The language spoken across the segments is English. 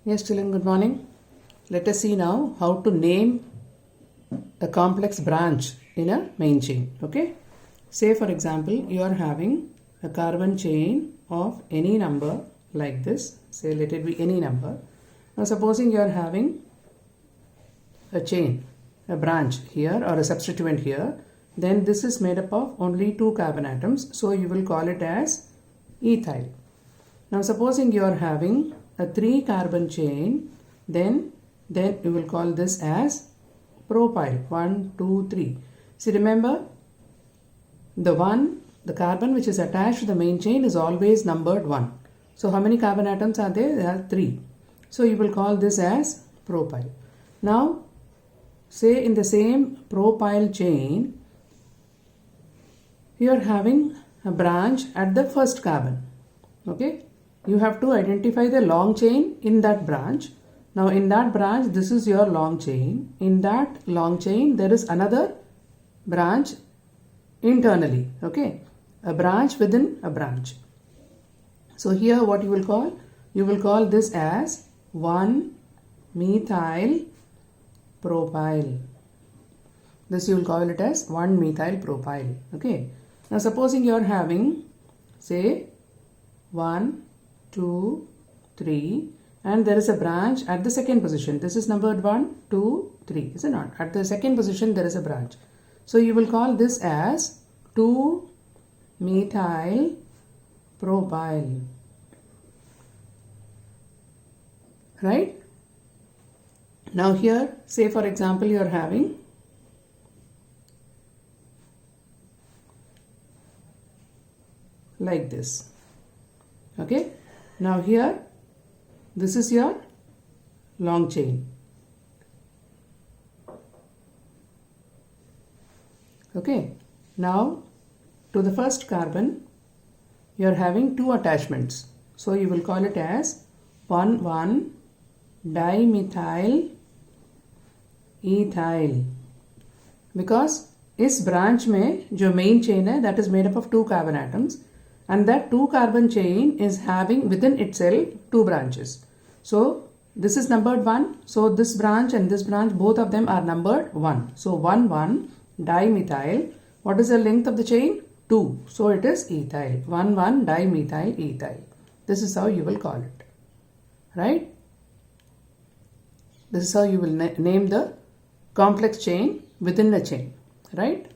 Yes, children, good morning. Let us see now how to name a complex branch in a main chain. Okay. Say, for example, you are having a carbon chain of any number like this. Say, let it be any number. Now, supposing you are having a chain, a branch here or a substituent here, then this is made up of only 2 carbon atoms. So, you will call it as ethyl. Now, supposing you are having a 3 carbon chain, then you will call this as propyl. 1, 2, 3. See, remember, the carbon which is attached to the main chain is always numbered 1. So, how many carbon atoms are there? There are 3. So, you will call this as propyl. Now, say in the same propyl chain, you are having a branch at the first carbon. Okay. You have to identify the long chain in that branch. Now in that branch, this is your long chain. In that long chain, there is another branch internally. Okay. A branch within a branch. So here what you will call? You will call this as 1-methyl propyl. This you will call it as 1-methyl propyl. Okay. Now supposing you are having, say, 1, 2, 3, and there is a branch at the second position. This is numbered 1, 2, 3, is it not? At the second position there is a branch. So you will call this as 2-methyl propyl. Right? Now here, say for example, you are having like this. Okay. Now here, this is your long chain. Okay. Now, to the first carbon, you are having 2 attachments. So, you will call it as 1,1-dimethyl ethyl. Because इस branch में जो main chain है, that is made up of 2 carbon atoms. And that 2 carbon chain is having within itself 2 branches. So this is numbered 1. So this branch and this branch, both of them are numbered 1. So 1,1-dimethyl. What is the length of the chain? 2. So it is ethyl. 1,1-dimethyl ethyl. This is how you will call it. Right? This is how you will name the complex chain within a chain. Right?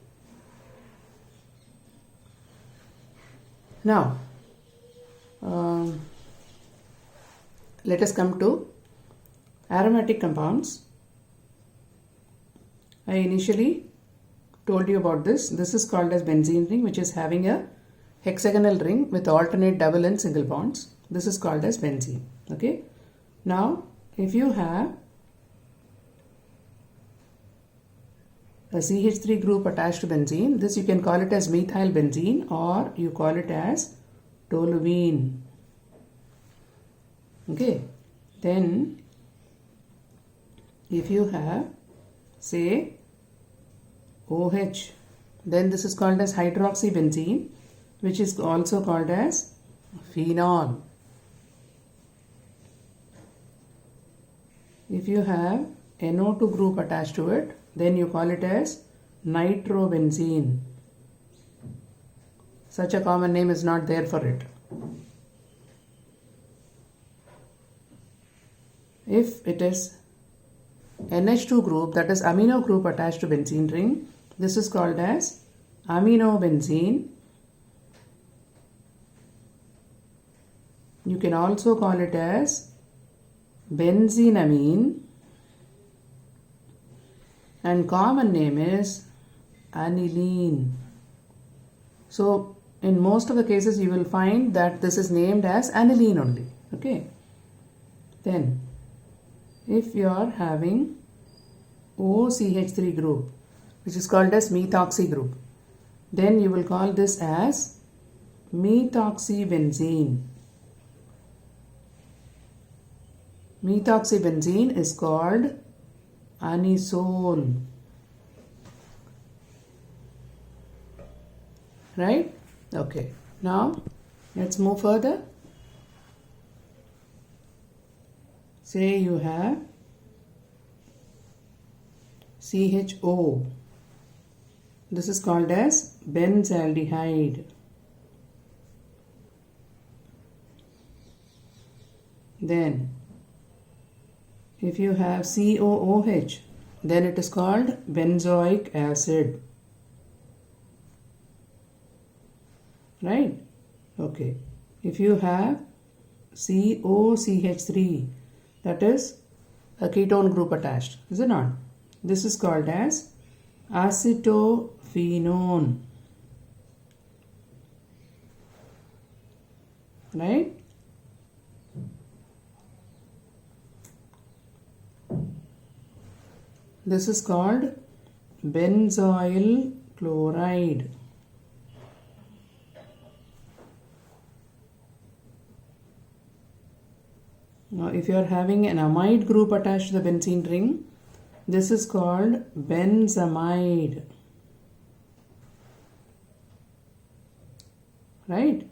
Now, let us come to aromatic compounds. I initially told you about this. This is called as benzene ring, which is having a hexagonal ring with alternate double and single bonds. This is called as benzene. Okay. Now, if you have a CH3 group attached to benzene, this you can call it as methyl benzene or you call it as toluene. Okay. Then, if you have, say, OH, then this is called as hydroxybenzene, which is also called as phenol. If you have NO2 group attached to it, then you call it as nitrobenzene. Such a common name is not there for it. If it is NH2 group, that is amino group attached to benzene ring, this is called as aminobenzene. You can also call it as benzenamine. And common name is aniline. So, in most of the cases you will find that this is named as aniline only. Okay. Then, if you are having OCH3 group, which is called as methoxy group, then you will call this as methoxybenzene. Methoxybenzene is called anisole. Right? Okay. Now, let's move further. say you have CHO. This is called as benzaldehyde. Then if you have COOH, then it is called benzoic acid. Right? Okay. If you have COCH3, that is a ketone group attached, is it not? This is called as acetophenone. Right? This is called benzoyl chloride. Now, if you are having an amide group attached to the benzene ring, this is called benzamide. Right?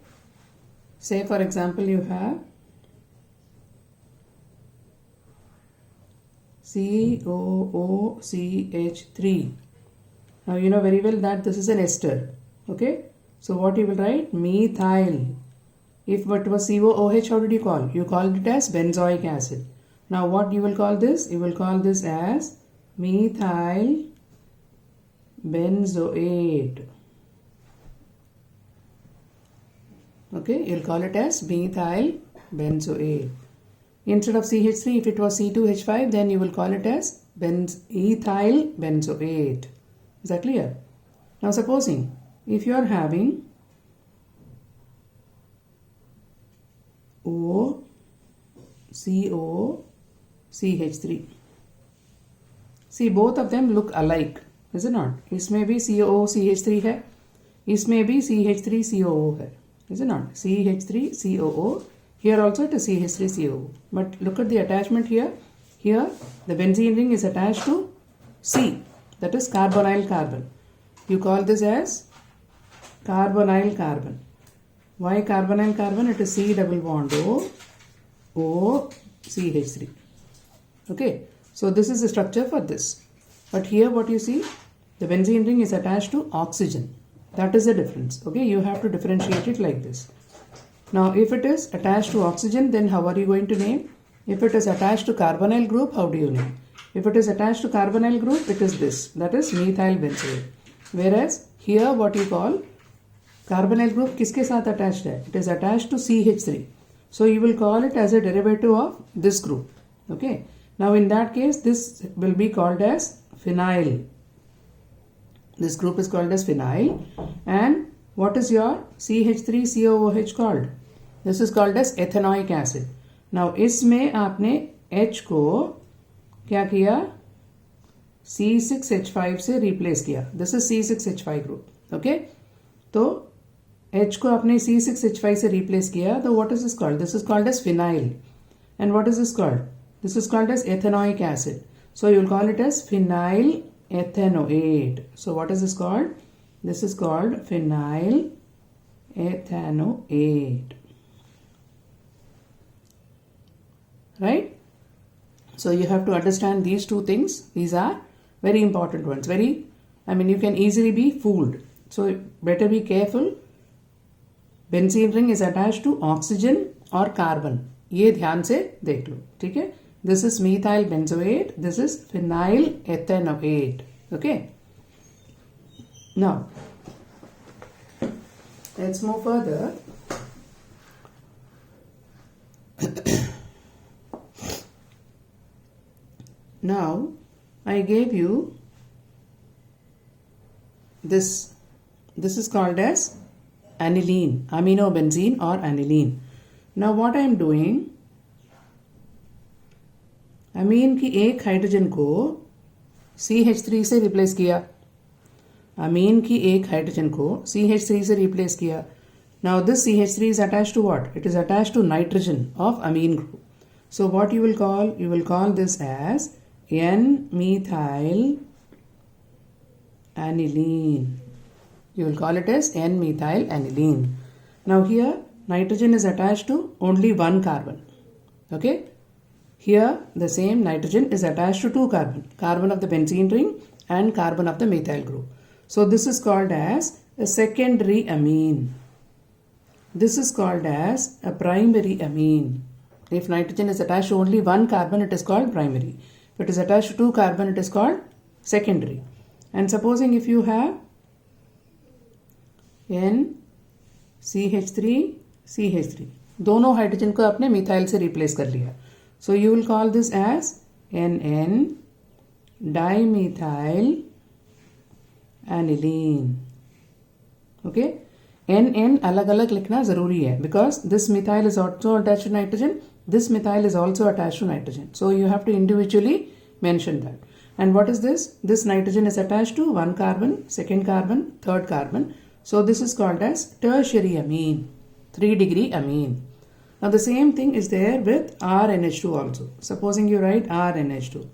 Say, for example, you have COOCH3. Now, you know very well that this is an ester. Okay? So, what you will write? Methyl. If it was COOH, how did you call? You called it as benzoic acid. Now what you will call this? You will call this as methyl benzoate. Okay, you will call it as methyl benzoate. Instead of CH3, if it was C2H5, then you will call it as ethyl benzoate. Is that clear? Now supposing if you are having COCH3. See, both of them look alike, is it not? इसमें भी COOCH3 है, इसमें भी CH3COO है, is it not? CH3COO. Here also it is CH3COO. But look at the attachment here. Here the benzene ring is attached to C, that is carbonyl carbon. You call this as carbonyl carbon. Why carbonyl carbon? It is C double bond O CH3. Okay, so this is the structure for this. But here what you see, the benzene ring is attached to oxygen. That is the difference. Okay, you have to differentiate it like this. Now if it is attached to oxygen, then how are you going to name? If it is attached to carbonyl group, how do you name? If it is attached to carbonyl group, it is this, that is methyl benzoate. Whereas here what you call carbonyl group किसके साथ attached है? It is attached to CH3. So you will call it as a derivative of this group. Okay. Now in that case, this will be called as phenyl. This group is called as phenyl. And what is your CH3COOH called? This is called as ethanoic acid. Now इसमें आपने H को क्या किया? C6H5 से replace किया. This is C6H5 group. Okay. तो H को आपने C6H5 से replace किया, तो what is this called? This is called as phenyl. And what is this called? This is called as ethanoic acid. So you will call it as phenyl ethanoate. So what is this called? This is called phenyl ethanoate. Right? So you have to understand these two things. These are very important ones. You can easily be fooled. So better be careful. Benzene ring is attached to oxygen or carbon. ये ध्यान से देख लो, ठीक है? This is methyl benzoate. This is phenyl ethanoate. Okay. Now, let's move further. Now, I gave you this. This is called as aniline, aminobenzene or aniline. Now what I am doing, अमीन की एक hydrogen को CH3 से replace किया. अमीन की एक hydrogen को CH3 से replace किया. Now this CH3 is attached to what? It is attached to nitrogen of amine group. So what you will call? You will call this as N-methyl aniline. You will call it as N-methyl aniline. Now here nitrogen is attached to only one carbon. Okay. Here the same nitrogen is attached to two carbon of the benzene ring and carbon of the methyl group. So this is called as a secondary amine. This is called as a primary amine. If nitrogen is attached to only one carbon, it is called primary. If it is attached to two carbon, it is called secondary. And supposing if you have NCH3 CH3, दोनों hydrogen को आपने methyl से replace कर लिया. So you will call this as NN dimethyl aniline. Okay? NN अलग अलग लिखना जरूरी है because this methyl is also attached to nitrogen. This methyl is also attached to nitrogen. So you have to individually mention that. And what is this? This nitrogen is attached to one carbon, second carbon, third carbon. So this is called as tertiary amine, 3-degree amine. Now the same thing is there with RNH2 also. Supposing you write RNH2.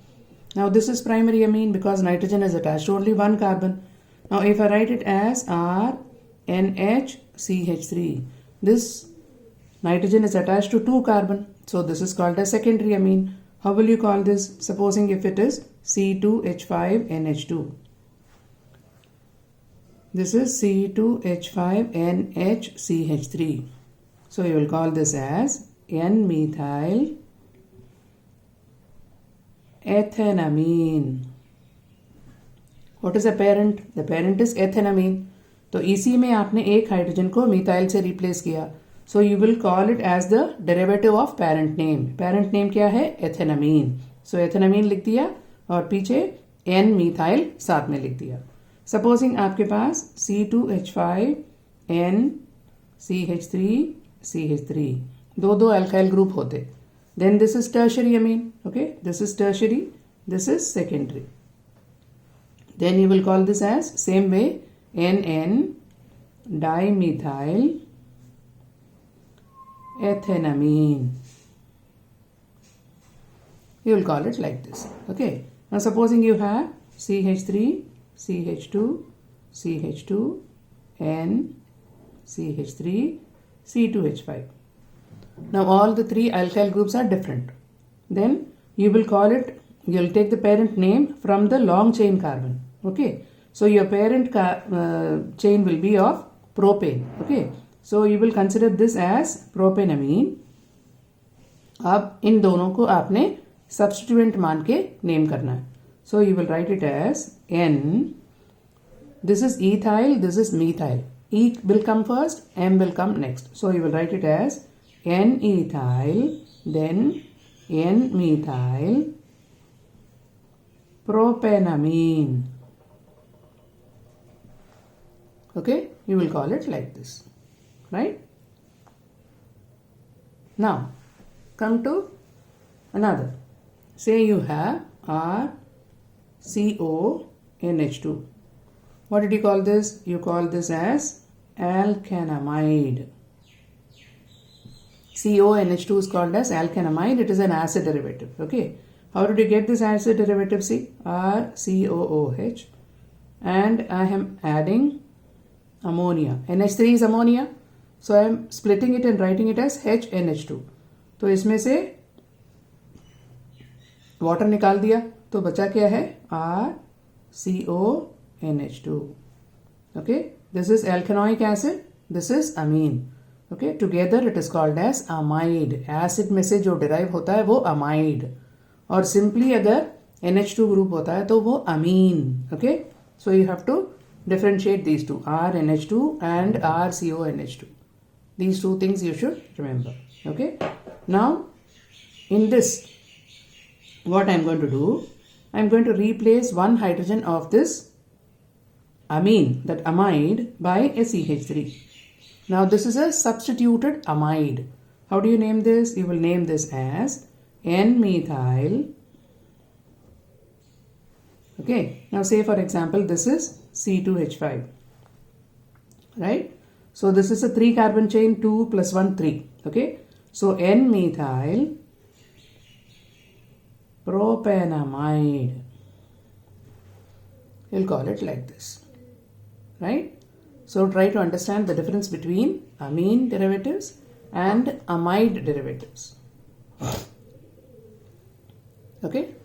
Now this is primary amine because nitrogen is attached to only one carbon. Now if I write it as RNHCH3, this nitrogen is attached to two carbon. So this is called as secondary amine. How will you call this? Supposing if it is C2H5NH2. This is C2H5NHCH3. So you will call this as N-methyl ethanamine. What is the parent? The parent is ethanamine. तो इसी में आपने एक hydrogen को methyl से replace किया. So you will call it as the derivative of parent name. Parent name क्या है? Ethanamine. So ethanamine लिख दिया और पीछे N-methyl साथ में लिख दिया. Supposing आपके पास C2H5NCH3CH3 दो alkyl group होते. Then this is tertiary amine. Okay, this is tertiary. This is secondary. Then you will call this as same way NN dimethyl ethanamine. You will call it like this. Okay. Now supposing you have CH3, CH2, CH2, N, CH3, C2H5. Now all the three alkyl groups are different. Then you will call it, you will take the parent name from the long chain carbon. Okay. So your parent chain will be of propane. Okay. So you will consider this as propanamine. अब इन दोनों को आपने substituent मान के name करना है. So you will write it as N. This is ethyl, this is methyl. E will come first, M will come next. So you will write it as N-ethyl, then N-methyl propanamine. Okay, you will call it like this, right? Now, come to another. Say you have RCONH2. What did you call this? You call this as alkanamide. CONH2 is called as alkanamide. It is an acid derivative. Okay. How did you get this acid derivative? See, RCOOH. And I am adding ammonia. NH3 is ammonia. So I am splitting it and writing it as HNH2. तो इसमें से water निकाल दिया तो बचा क्या है RCONH2. Okay, this is alkanoic acid, this is amine. Okay, together it is called as amide. Acid में से जो derive होता है वो amide और simply अगर NH2 group होता है तो वो amine. Okay, so you have to differentiate these two, RNH2 and RCONH2. These two things you should remember. Okay, now in this what I am going to do, I am going to replace one hydrogen of this amine, that amide, by a CH3. Now this is a substituted amide. How do you name this? You will name this as N-methyl. Okay, now say for example this is C2H5, right? So this is a 3 carbon chain, 2 plus 1, 3. Okay, so N-methyl propanamide. You'll call it like this, right? So try to understand the difference between amine derivatives and amide derivatives. Okay.